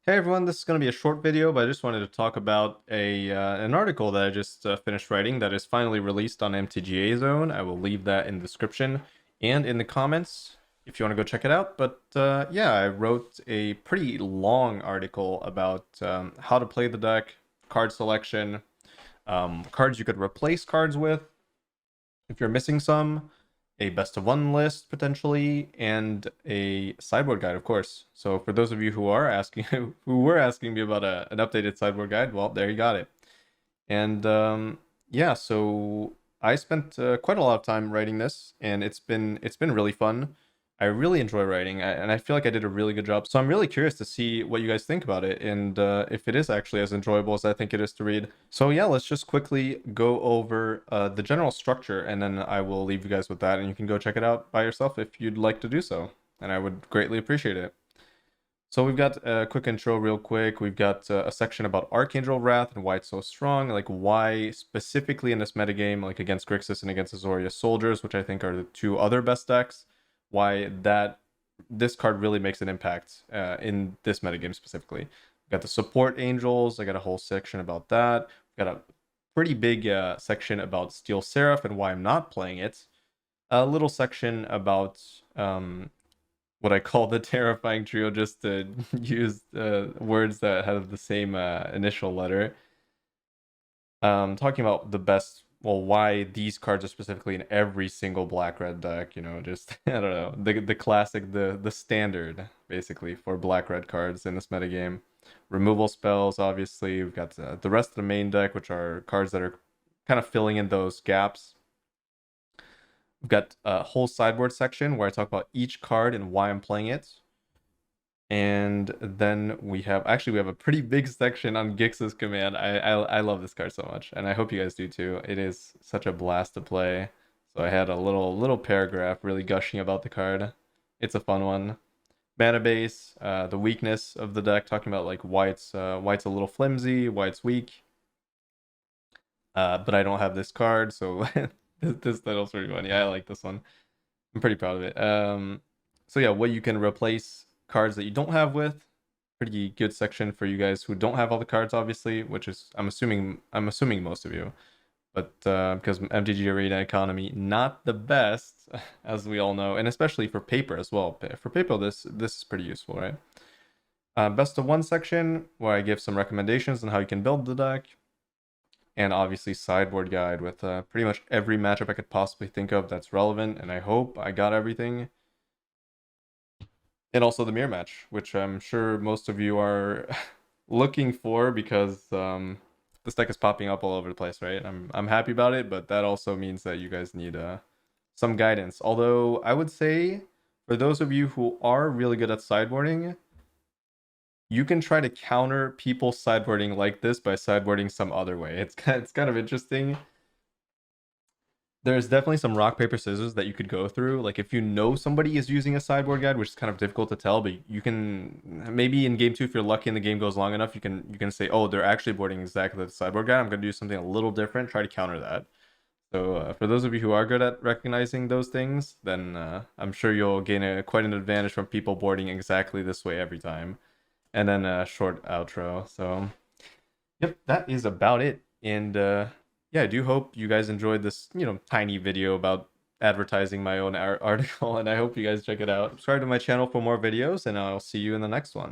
Hey everyone, this is going to be a short video, but I just wanted to talk about an article that I just finished writing that is finally released on MTGA Zone. I will leave that in the description and in the comments if you want to go check it out. But yeah, I wrote a pretty long article about how to play the deck, card selection, cards you could replace cards with if you're missing some, a best of one list potentially, and a sideboard guide, of course. So for those of you who are asking, who were asking me about an updated sideboard guide, well, there you got it. And yeah, so I spent quite a lot of time writing this, and it's been really fun. I really enjoy writing, and I feel like I did a really good job. So I'm really curious to see what you guys think about it, and if it is actually as enjoyable as I think it is to read. So yeah, let's just quickly go over the general structure, and then I will leave you guys with that, and you can go check it out by yourself if you'd like to do so, and I would greatly appreciate it. So we've got a quick intro real quick. We've got a section about Archangel Wrath and why it's so strong, like why specifically in this metagame, like against Grixis and against Azoria Soldiers, which I think are the two other best decks, why this card really makes an impact in this metagame specifically. We've got the support angels. I got a whole section about that. We've got a pretty big section about Steel Seraph and why I'm not playing it. A little section about what I call the terrifying trio, just to use words that have the same initial letter. Talking about the best, well, why these cards are specifically in every single black-red deck, you know, just, I don't know, the classic, the standard, basically, for black-red cards in this metagame. Removal spells, obviously. We've got the rest of the main deck, which are cards that are kind of filling in those gaps. We've got a whole sideboard section where I talk about each card and why I'm playing it. And then we have a pretty big section on Gix's Command. I love this card so much, and I hope you guys do too. It is such a blast to play. So I had a little paragraph really gushing about the card. It's a fun one. Mana base, the weakness of the deck, talking about like why it's a little flimsy, why it's weak. But I don't have this card, so this title's pretty funny. I like this one. I'm pretty proud of it. So yeah, what you can replace cards that you don't have with. Pretty good section for you guys who don't have all the cards, obviously, which is I'm assuming most of you. But because MTG Arena economy not the best, as we all know, and especially for paper as well. For paper, this is pretty useful, right? Best of one section where I give some recommendations on how you can build the deck, and obviously sideboard guide with pretty much every matchup I could possibly think of that's relevant, and I hope I got everything. And also the mirror match, which I'm sure most of you are looking for because this deck is popping up all over the place, right? I'm happy about it, but that also means that you guys need some guidance. Although I would say for those of you who are really good at sideboarding, you can try to counter people sideboarding like this by sideboarding some other way. It's kind of interesting. There's definitely some rock paper scissors that you could go through. Like if you know somebody is using a sideboard guide, which is kind of difficult to tell, but you can maybe in game 2, if you're lucky and the game goes long enough, you can say, oh, they're actually boarding exactly the sideboard guide. I'm going to do something a little different, try to counter that. So for those of you who are good at recognizing those things, then I'm sure you'll gain quite an advantage from people boarding exactly this way every time. And then a short outro. So yep, that is about it. And yeah, I do hope you guys enjoyed this, tiny video about advertising my own article, and I hope you guys check it out. Subscribe to my channel for more videos, and I'll see you in the next one.